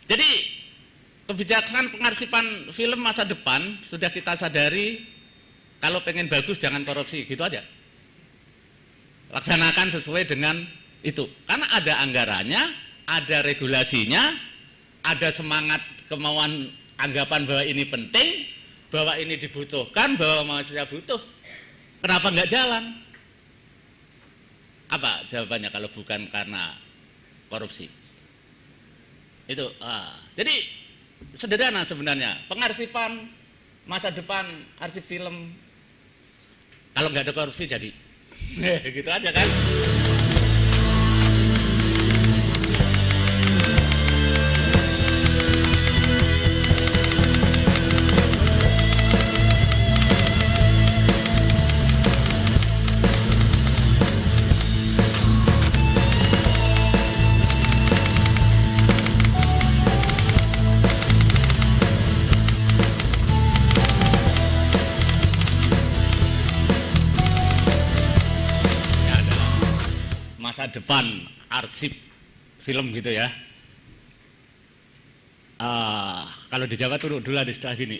Jadi kebijakan pengarsipan film masa depan sudah kita sadari, kalau pengen bagus jangan korupsi, gitu aja. Laksanakan sesuai dengan itu. Karena ada anggarannya, ada regulasinya, ada semangat kemauan anggapan bahwa ini penting, bahwa ini dibutuhkan, bahwa mahasiswa butuh. Kenapa nggak jalan? Apa jawabannya kalau bukan karena korupsi? Itu. Jadi sederhana sebenarnya. Pengarsipan masa depan arsip film, kalau nggak ada korupsi jadi. Gitu aja kan. Masa depan arsip film gitu ya. Kalau di Jawa tuh dulu ada istilah gini,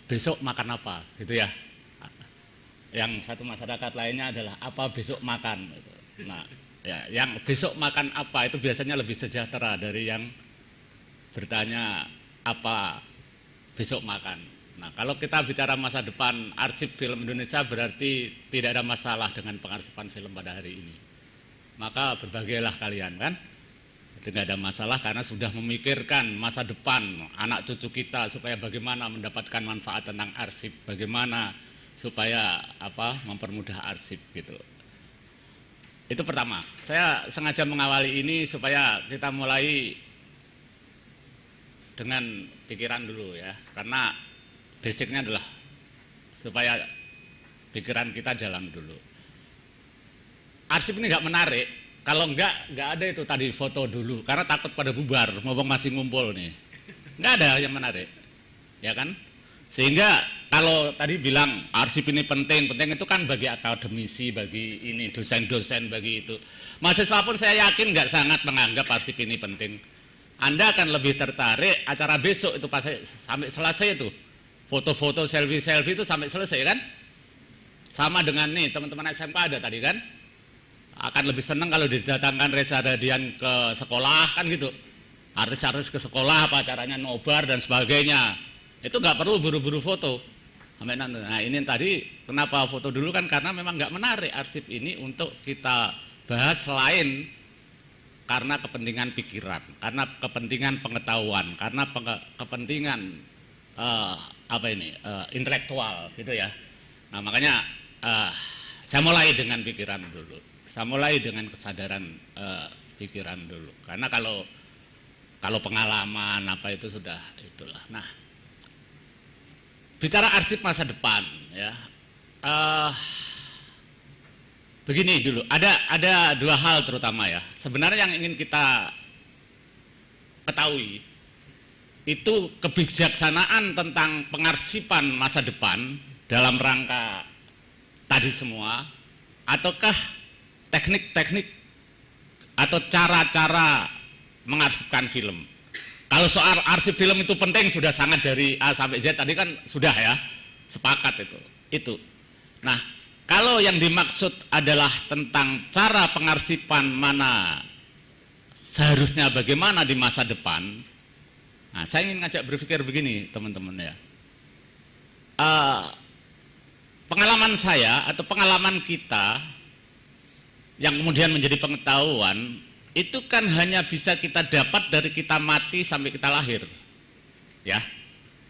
besok makan apa gitu ya. Yang satu masyarakat lainnya adalah apa besok makan. Nah, ya, yang besok makan apa itu biasanya lebih sejahtera dari yang bertanya apa besok makan. Nah, kalau kita bicara masa depan arsip film Indonesia berarti tidak ada masalah dengan pengarsipan film pada hari ini. Maka berbagailah kalian kan, tidak ada masalah karena sudah memikirkan masa depan anak cucu kita supaya bagaimana mendapatkan manfaat tentang arsip, bagaimana supaya mempermudah arsip gitu. Itu pertama. Saya sengaja mengawali ini supaya kita mulai dengan pikiran dulu ya, karena basicnya adalah supaya pikiran kita jalan dulu. Arsip ini nggak menarik kalau nggak ada itu tadi foto dulu, karena takut pada bubar, ngomong masih ngumpul nih, nggak ada yang menarik, ya kan? Sehingga kalau tadi bilang arsip ini penting itu kan bagi akademisi, bagi ini dosen-dosen, bagi itu. Mahasiswa pun saya yakin nggak sangat menganggap arsip ini penting. Anda akan lebih tertarik acara besok itu pas sampai selesai itu. Foto-foto, selfie-selfie itu sampai selesai kan? Sama dengan nih teman-teman SMK ada tadi kan? Akan lebih senang kalau didatangkan Reza Radian ke sekolah kan gitu. Artis-artis ke sekolah apa acaranya nobar dan sebagainya. Itu nggak perlu buru-buru foto. Nah ini tadi kenapa foto dulu kan karena memang nggak menarik arsip ini untuk kita bahas selain karena kepentingan pikiran, karena kepentingan pengetahuan, karena kepentingan intelektual gitu ya. Nah makanya saya mulai dengan pikiran dulu, saya mulai dengan kesadaran pikiran dulu. Karena kalau pengalaman apa itu sudah itulah. Nah bicara arsip masa depan ya, begini dulu. Ada dua hal terutama ya. Sebenarnya yang ingin kita ketahui itu kebijaksanaan tentang pengarsipan masa depan dalam rangka tadi semua, ataukah teknik-teknik atau cara-cara mengarsipkan film. Kalau soal arsip film itu penting sudah sangat dari A sampai Z tadi kan sudah ya, sepakat itu. Nah, kalau yang dimaksud adalah tentang cara pengarsipan mana seharusnya bagaimana di masa depan. Nah, saya ingin ngajak berpikir begini teman-teman ya. Pengalaman saya atau pengalaman kita yang kemudian menjadi pengetahuan itu kan hanya bisa kita dapat dari kita mati sampai kita lahir. Ya.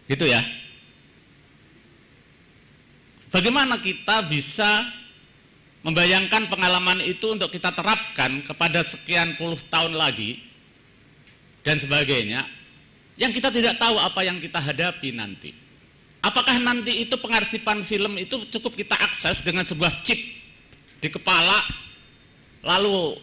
Gitu ya. Bagaimana kita bisa membayangkan pengalaman itu untuk kita terapkan kepada sekian puluh tahun lagi dan sebagainya, yang kita tidak tahu apa yang kita hadapi nanti. Apakah nanti itu pengarsipan film itu cukup kita akses dengan sebuah chip di kepala, lalu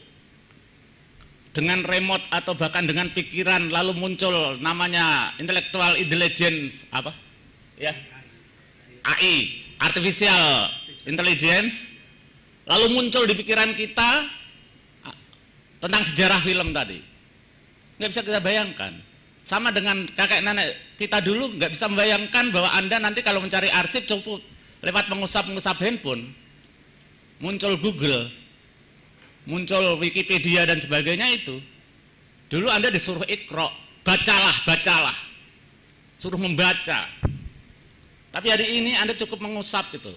dengan remote atau bahkan dengan pikiran, lalu muncul namanya intellectual intelligence, apa? Ya, AI, artificial intelligence, lalu muncul di pikiran kita tentang sejarah film tadi. nggak bisa kita bayangkan. Sama dengan kakek nenek kita dulu nggak bisa membayangkan bahwa Anda nanti kalau mencari arsip cukup lewat mengusap-ngusap handphone, muncul Google, muncul Wikipedia dan sebagainya itu. Dulu Anda disuruh ikro, bacalah, suruh membaca. Tapi hari ini Anda cukup mengusap itu,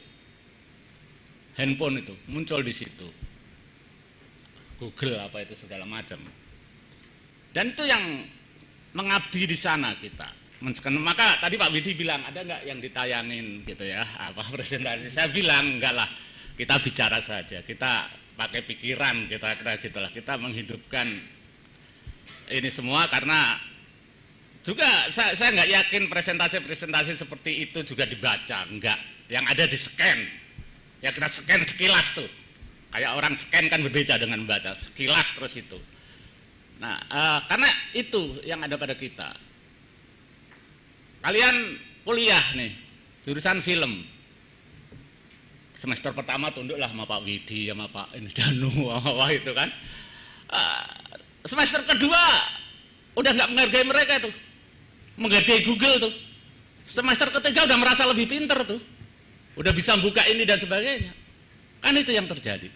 handphone itu muncul di situ, Google apa itu segala macam. Dan itu yang mengabdi di sana kita. Maka tadi Pak Widi bilang ada nggak yang ditayangin gitu ya, apa presentasi? Saya bilang enggak lah, kita bicara saja, kita pakai pikiran, kita kira gitulah, kita menghidupkan ini semua karena juga saya nggak yakin presentasi seperti itu juga dibaca, enggak. Yang ada di scan, ya kita scan sekilas tuh, kayak orang scan kan berbeda dengan membaca, sekilas terus itu. Nah, karena itu yang ada pada kita. Kalian kuliah nih, jurusan film. Semester pertama tunduklah sama Pak Widi, sama Pak Danu, wah itu kan. Semester kedua udah nggak menghargai mereka tuh, menghargai Google tuh. Semester ketiga udah merasa lebih pinter tuh, udah bisa buka ini dan sebagainya. Kan itu yang terjadi.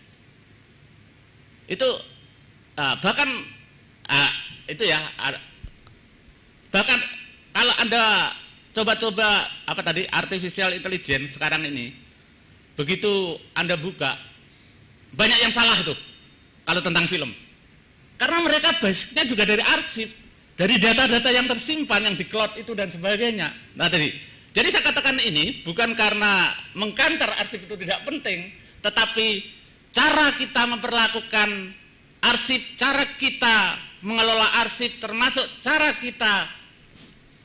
Itu bahkan itu ya, bahkan kalau Anda coba-coba apa tadi artificial intelligence sekarang ini, begitu Anda buka banyak yang salah tuh kalau tentang film, karena mereka basicnya juga dari arsip, dari data-data yang tersimpan yang di cloud itu dan sebagainya. Nah tadi, jadi saya katakan ini bukan karena mengkanter arsip itu tidak penting, tetapi cara kita memperlakukan arsip, cara kita mengelola arsip, termasuk cara kita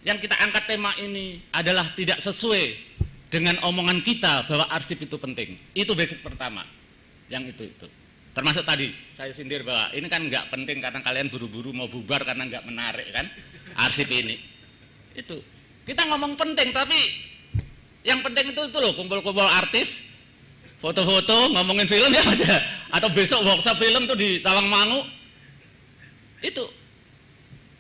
yang kita angkat tema ini adalah tidak sesuai dengan omongan kita bahwa arsip itu penting. Itu basic pertama, yang itu. Termasuk tadi saya sindir bahwa ini kan nggak penting karena kalian buru-buru mau bubar karena nggak menarik kan arsip ini. Itu kita ngomong penting, tapi yang penting itu loh, kumpul-kumpul artis, foto-foto, ngomongin film ya Mas ya, atau besok workshop film tuh di Tawangmangu. Itu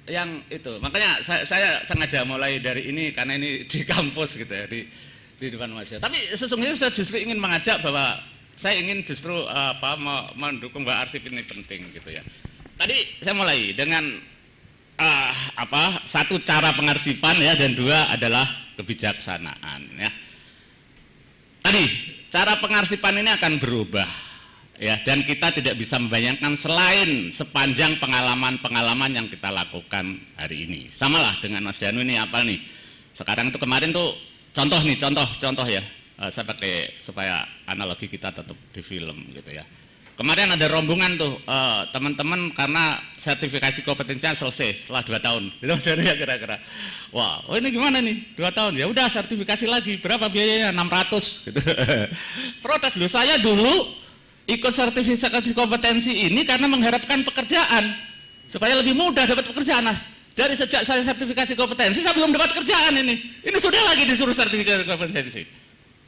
yang itu, makanya saya sengaja mulai dari ini karena ini di kampus gitu ya, di depan mahasiswa. Tapi sesungguhnya saya justru ingin mengajak bahwa saya ingin justru mendukung bahwa arsip ini penting gitu ya. Tadi saya mulai dengan satu cara pengarsipan ya, dan dua adalah kebijaksanaan ya. Tadi cara pengarsipan ini akan berubah. Ya, dan kita tidak bisa membayangkan selain sepanjang pengalaman-pengalaman yang kita lakukan hari ini. Samalah dengan Mas Danu ini apa nih? Sekarang itu kemarin tuh contoh ya. Saya pakai supaya analogi kita tetap di film gitu ya. Kemarin ada rombongan tuh teman-teman karena sertifikasi kompetensinya selesai setelah 2 tahun. Gitu ya kira-kira. Wah, ini gimana nih? 2 tahun. Ya udah sertifikasi lagi. Berapa biayanya? 600 gitu. Protes loh, saya dulu ikut sertifikasi kompetensi ini karena mengharapkan pekerjaan supaya lebih mudah dapat pekerjaan. Nah, dari sejak saya sertifikasi kompetensi saya belum dapat kerjaan ini sudah lagi disuruh sertifikasi kompetensi.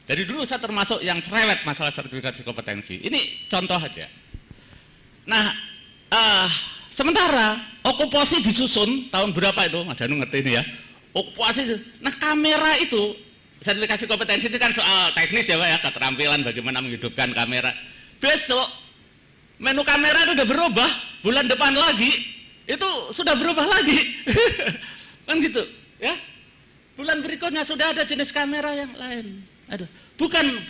Dari dulu saya termasuk yang cerewet masalah sertifikasi kompetensi. Ini contoh aja. Nah, sementara okupasi disusun tahun berapa itu, Mas Danu ngerti ini ya, okupasi. Nah, kamera itu sertifikasi kompetensi itu kan soal teknis ya Pak ya, keterampilan bagaimana menghidupkan kamera. Besok menu kamera itu udah berubah, bulan depan lagi itu sudah berubah lagi. Kan gitu ya, bulan berikutnya sudah ada jenis kamera yang lain. Aduh, bukan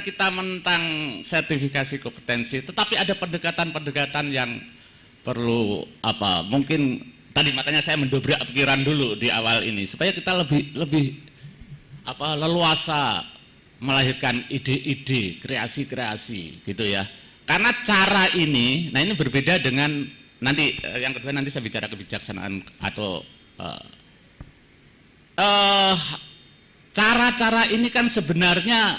kita menentang sertifikasi kompetensi, tetapi ada pendekatan-pendekatan yang perlu mungkin tadi, makanya saya mendobrak pikiran dulu di awal ini supaya kita lebih leluasa melahirkan ide-ide, kreasi-kreasi gitu ya. Karena cara ini, nah ini berbeda dengan nanti yang kedua, nanti saya bicara kebijaksanaan atau cara-cara ini kan sebenarnya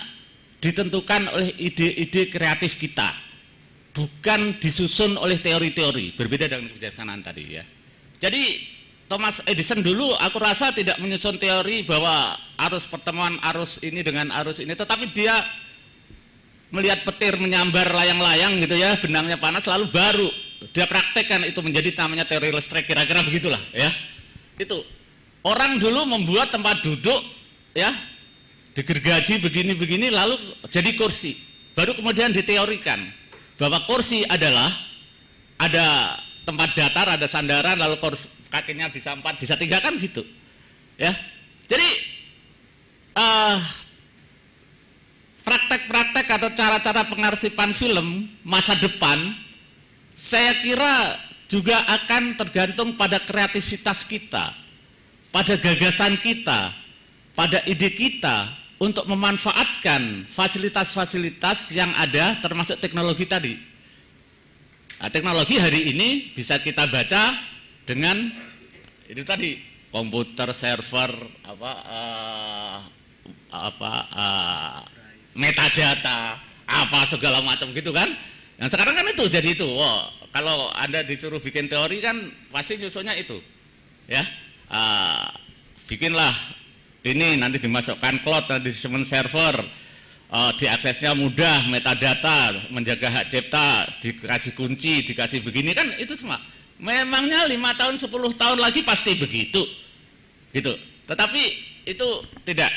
ditentukan oleh ide-ide kreatif kita, bukan disusun oleh teori-teori, berbeda dengan kebijaksanaan tadi ya. Jadi Thomas Edison dulu aku rasa tidak menyusun teori bahwa arus pertemuan arus ini dengan arus ini, tetapi dia melihat petir menyambar layang-layang gitu ya, benangnya panas lalu baru Dia praktekkan itu menjadi namanya teori Lestrade, kira-kira begitulah ya. Itu orang dulu membuat tempat duduk ya digergaji begini-begini lalu jadi kursi. Baru kemudian diteorikan bahwa kursi adalah ada tempat datar, ada sandaran, lalu kursi, kakinya bisa 4, bisa 3 kan gitu ya. Jadi praktek-praktek atau cara-cara pengarsipan film masa depan saya kira juga akan tergantung pada kreativitas kita, pada gagasan kita, pada ide kita untuk memanfaatkan fasilitas-fasilitas yang ada termasuk teknologi tadi. Nah, teknologi hari ini bisa kita baca dengan itu tadi komputer, server, metadata, apa segala macam gitu kan. Yang sekarang kan itu jadi itu. Wow, kalau Anda disuruh bikin teori kan pasti nyusunnya itu, ya. Bikinlah ini nanti dimasukkan cloud, nanti disimpan server, diaksesnya mudah, metadata, menjaga hak cipta, dikasih kunci, dikasih begini kan itu semua. Memangnya 5 tahun, 10 tahun lagi pasti begitu, gitu. Tetapi itu tidak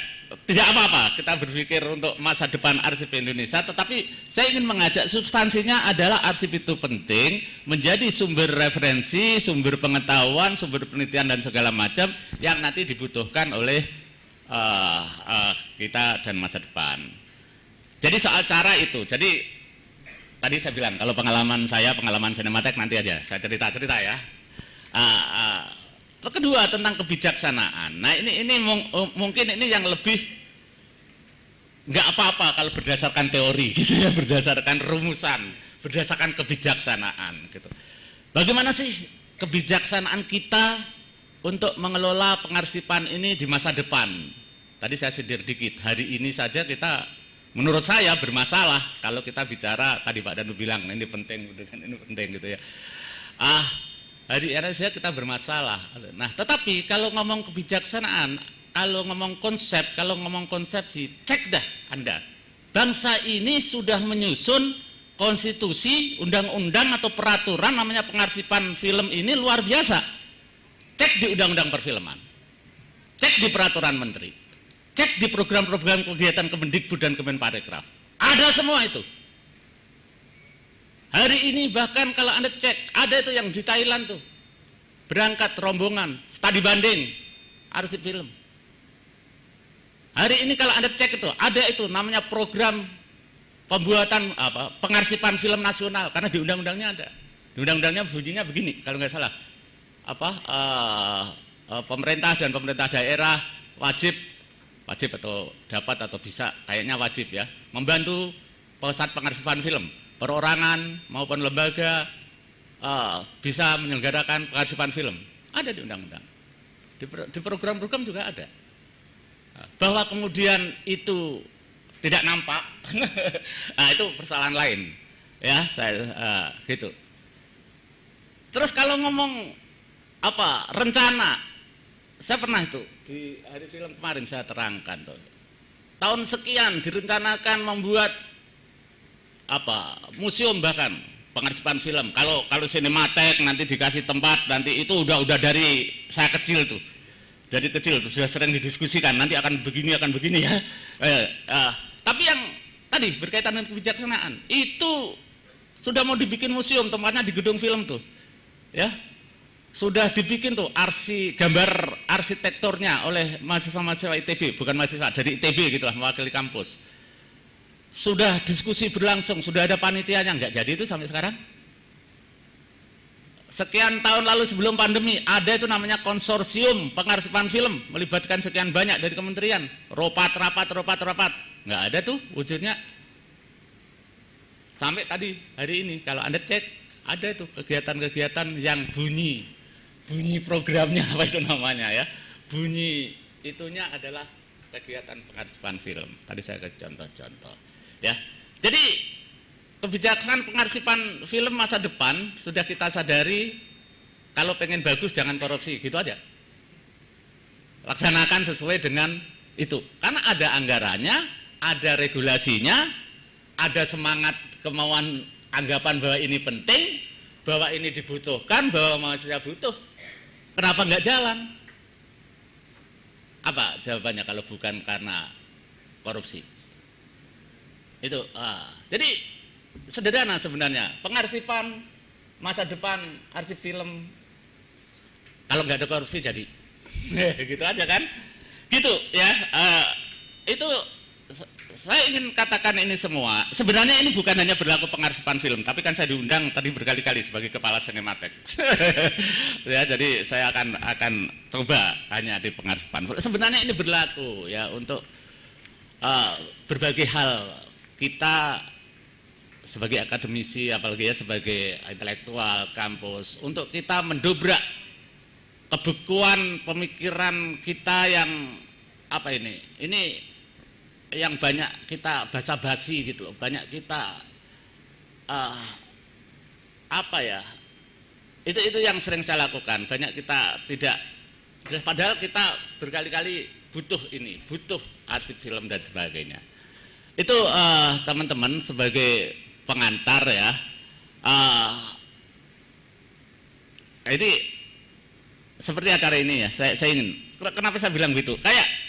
apa-apa kita berpikir untuk masa depan arsip Indonesia, tetapi saya ingin mengajak substansinya adalah arsip itu penting menjadi sumber referensi, sumber pengetahuan, sumber penelitian dan segala macam yang nanti dibutuhkan oleh kita dan masa depan. Jadi soal cara itu, jadi tadi saya bilang kalau pengalaman sinematek nanti aja saya cerita ya. Kedua tentang kebijaksanaan. Nah ini mungkin ini yang lebih nggak apa-apa kalau berdasarkan teori gitu ya, berdasarkan rumusan, berdasarkan kebijaksanaan gitu. Bagaimana sih kebijaksanaan kita untuk mengelola pengarsipan ini di masa depan? Tadi saya sindir dikit. Hari ini saja kita, menurut saya bermasalah kalau kita bicara. Tadi Pak Danu bilang ini penting gitu ya. Hari ini saja kita bermasalah. Nah, tetapi kalau ngomong kebijaksanaan, kalau ngomong konsepsi, cek dah Anda. Bangsa ini sudah menyusun konstitusi, undang-undang atau peraturan namanya pengarsipan film ini luar biasa. Cek di undang-undang perfilman. Cek di peraturan menteri. Cek di program-program kegiatan Kemendikbud dan Kemenparekraf. Ada semua itu. Hari ini bahkan kalau Anda cek, ada itu yang di Thailand tuh, berangkat rombongan, studi banding, arsip film. Hari ini kalau Anda cek itu, ada itu namanya program pembuatan pengarsipan film nasional, karena di undang-undangnya ada. Di undang-undangnya bunyinya begini, kalau nggak salah, pemerintah dan pemerintah daerah wajib atau dapat atau bisa, kayaknya wajib ya, membantu pusat pengarsipan film. Perorangan maupun lembaga bisa menyelenggarakan pengarsipan film. Ada di undang-undang. Di program-program juga ada. Bahwa kemudian itu tidak nampak, nah, itu persoalan lain. Ya, saya gitu. Terus kalau ngomong rencana, saya pernah itu di hari film kemarin saya terangkan tuh. Tahun sekian direncanakan membuat museum bahkan pengarsipan film. Kalau sinematek nanti dikasih tempat, nanti itu udah dari saya kecil tuh. Dari kecil tuh sudah sering didiskusikan, nanti akan begini ya. Tapi yang tadi berkaitan dengan kebijaksanaan, itu sudah mau dibikin museum, tempatnya di gedung film tuh. Ya. Sudah dibikin tuh gambar arsitekturnya oleh mahasiswa-mahasiswa ITB, bukan mahasiswa dari ITB gitulah, mewakili kampus. Sudah diskusi berlangsung, sudah ada panitianya, nggak jadi itu sampai sekarang. Sekian tahun lalu sebelum pandemi ada itu namanya konsorsium pengarsipan film, melibatkan sekian banyak dari kementerian, rapat, nggak ada tuh wujudnya. Sampai tadi hari ini kalau Anda cek ada itu kegiatan-kegiatan yang bunyi programnya apa itu namanya ya, bunyi itunya adalah kegiatan pengarsipan film. Tadi saya ke contoh-contoh. Ya, jadi kebijakan pengarsipan film masa depan sudah kita sadari. Kalau pengen bagus jangan korupsi, gitu aja. Laksanakan sesuai dengan itu, karena ada anggarannya, ada regulasinya, ada semangat kemauan anggapan bahwa ini penting. bahwa ini dibutuhkan, bahwa manusia butuh, kenapa nggak jalan? Apa jawabannya kalau bukan karena korupsi? Itu, jadi sederhana sebenarnya. Pengarsipan masa depan arsip film, kalau nggak ada korupsi jadi, gitu aja kan? Gitu ya. Itu saya ingin katakan ini semua. Sebenarnya ini bukan hanya berlaku pengarsipan film, tapi kan saya diundang tadi berkali-kali sebagai kepala Cinematek. Ya, jadi saya akan coba hanya di pengarsipan film. Sebenarnya ini berlaku ya untuk berbagai hal. Kita sebagai akademisi, apalagi ya sebagai intelektual kampus, untuk kita mendobrak kebekuan pemikiran kita yang apa ini yang banyak kita basa-basi gitu loh, banyak kita apa ya, itu yang sering saya lakukan, banyak kita tidak, padahal kita berkali-kali butuh arsip film dan sebagainya. Itu teman-teman sebagai pengantar ya, ini seperti acara ini ya, saya ingin, kenapa saya bilang gitu, kayak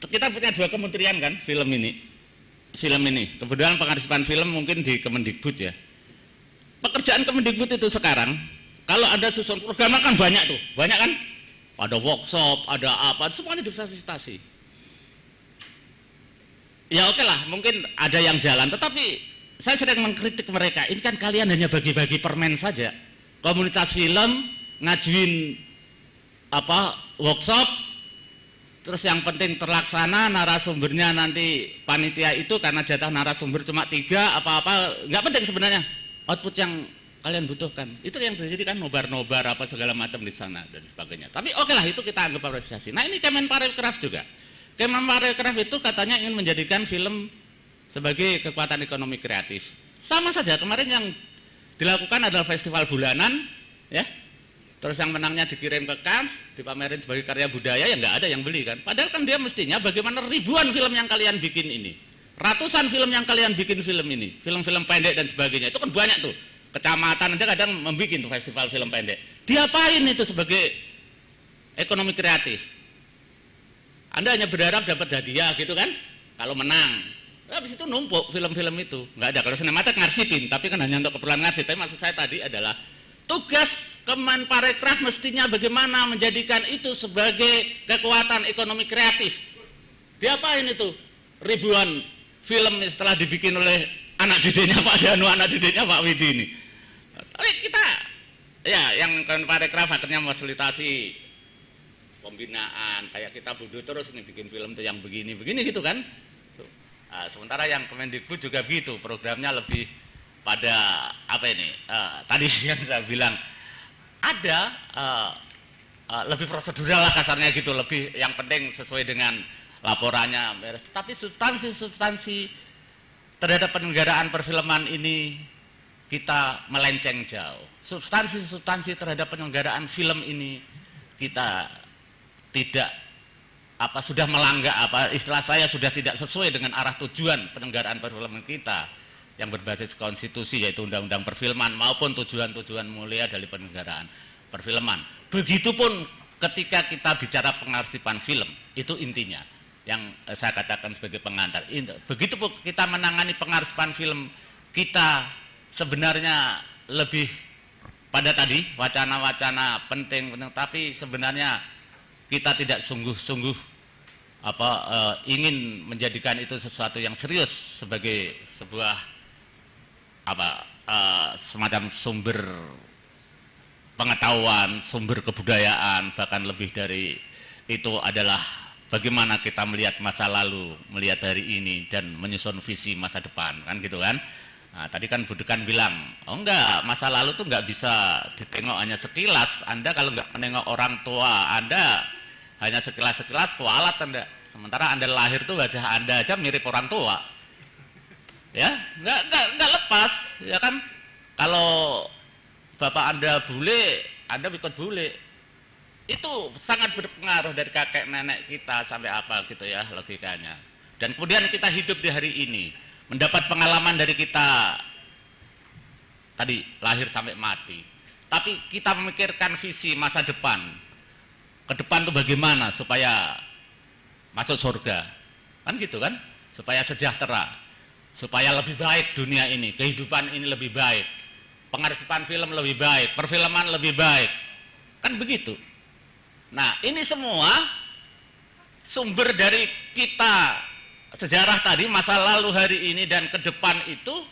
kita punya 2 kementerian kan, film ini, kebetulan pengarsipan film mungkin di Kemendikbud ya. Pekerjaan Kemendikbud itu sekarang, kalau ada susun program kan banyak tuh, banyak kan, ada workshop, ada apa, semuanya difasilitasi. Ya oke lah, mungkin ada yang jalan, tetapi saya sedang mengkritik mereka, ini kan kalian hanya bagi-bagi permen saja. Komunitas film ngajuin apa workshop, terus yang penting terlaksana, narasumbernya nanti panitia itu karena jatah narasumber cuma 3, apa-apa nggak penting sebenarnya, output yang kalian butuhkan itu yang terjadi kan, nobar-nobar apa segala macam di sana dan sebagainya. Tapi oke lah, itu kita anggap apresiasi. Nah ini Kemenparekraf juga, Kemenparekraf itu katanya ingin menjadikan film sebagai kekuatan ekonomi kreatif. Sama saja kemarin yang dilakukan adalah festival bulanan ya. Terus yang menangnya dikirim ke Cannes, dipamerin sebagai karya budaya, ya nggak ada yang beli kan. Padahal kan dia mestinya bagaimana ribuan film yang kalian bikin ini, ratusan film yang kalian bikin film ini, film-film pendek dan sebagainya, itu kan banyak tuh. Kecamatan aja kadang membuat tuh festival film pendek. Diapain itu sebagai ekonomi kreatif? Anda hanya berharap dapat hadiah gitu kan, kalau menang. Habis itu numpuk film-film itu, nggak ada. Kalau Cinematek ngarsipin, tapi kan hanya untuk keperluan ngarsip. Tapi maksud saya tadi adalah tugas Kemenparekraf mestinya bagaimana menjadikan itu sebagai kekuatan ekonomi kreatif. Diapain itu ribuan film setelah dibikin oleh anak didiknya Pak Danu, anak didiknya Pak Widi ini. Tapi kita ya yang Kemenparekraf akhirnya memfasilitasi pembinaan, kayak kita bodoh terus nih bikin film tuh yang begini-begini gitu kan. Nah, sementara yang Kemendikbud juga begitu, programnya lebih pada apa ini, tadi yang saya bilang ada lebih prosedural lah kasarnya gitu, lebih yang penting sesuai dengan laporannya beres. Tapi substansi terhadap penyelenggaraan perfilman ini kita melenceng jauh. Substansi terhadap penyelenggaraan film ini kita tidak sudah melanggar, istilah saya sudah tidak sesuai dengan arah tujuan penyelenggaraan perfilman kita yang berbasis konstitusi, yaitu undang-undang perfilman maupun tujuan-tujuan mulia dari penyelenggaraan perfilman. Begitupun ketika kita bicara pengarsipan film, itu intinya yang saya katakan sebagai pengantar. Begitupun kita menangani pengarsipan film, kita sebenarnya lebih pada tadi wacana-wacana penting, tapi sebenarnya kita tidak sungguh-sungguh ingin menjadikan itu sesuatu yang serius sebagai sebuah semacam sumber pengetahuan, sumber kebudayaan, bahkan lebih dari itu adalah bagaimana kita melihat masa lalu, melihat hari ini dan menyusun visi masa depan, kan gitu kan. Nah, tadi kan Budekan bilang, oh enggak, masa lalu tuh enggak bisa ditengok hanya sekilas. Anda kalau enggak menengok orang tua Anda hanya sekilas-sekilas kualat Anda. Sementara Anda lahir tuh wajah Anda aja mirip orang tua. Ya, enggak lepas, ya kan? Kalau bapak Anda bule, Anda ikut bule. Itu sangat berpengaruh dari kakek nenek kita sampai apa gitu ya logikanya. Dan kemudian kita hidup di hari ini, mendapat pengalaman dari kita tadi lahir sampai mati. Tapi kita memikirkan visi masa depan. Ke depan itu bagaimana supaya masuk surga. Kan gitu kan? Supaya sejahtera. Supaya lebih baik dunia ini, kehidupan ini lebih baik. Pengarsipan film lebih baik, perfilman lebih baik. Kan begitu. Nah, ini semua sumber dari kita sejarah tadi, masa lalu, hari ini, dan ke depan itu,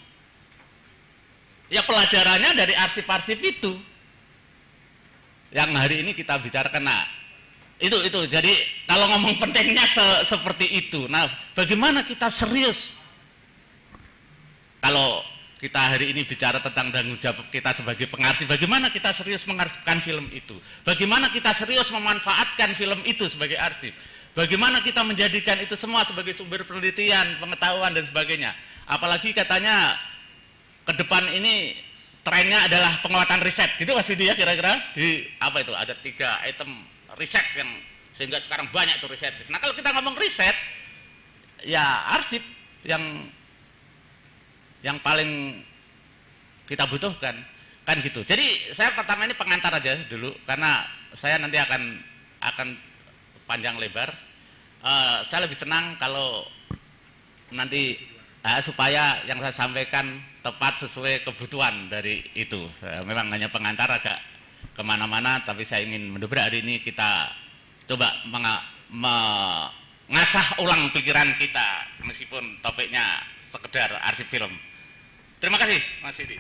ya pelajarannya dari arsip-arsip itu yang hari ini kita bicarakan. Nah, itu jadi kalau ngomong pentingnya seperti itu. Nah, bagaimana kita serius kalau kita hari ini bicara tentang tanggung jawab kita sebagai pengarsip, bagaimana kita serius mengarsipkan film itu, bagaimana kita serius memanfaatkan film itu sebagai arsip, bagaimana kita menjadikan itu semua sebagai sumber penelitian, pengetahuan, dan sebagainya. Apalagi katanya ke depan ini trennya adalah penguatan riset, gitu Mas Didi ya, kira-kira di apa itu, ada 3 item riset yang sehingga sekarang banyak tuh riset. Nah, kalau kita ngomong riset, ya arsip yang paling kita butuhkan, kan gitu. Jadi saya pertama ini pengantar aja dulu, karena saya nanti akan panjang lebar. Saya lebih senang kalau nanti supaya yang saya sampaikan tepat sesuai kebutuhan dari itu. Memang hanya pengantar, agak kemana-mana, tapi saya ingin mendobrak hari ini kita coba mengasah ulang pikiran kita, meskipun topiknya sekedar arsip film. Terima kasih Mas Didi.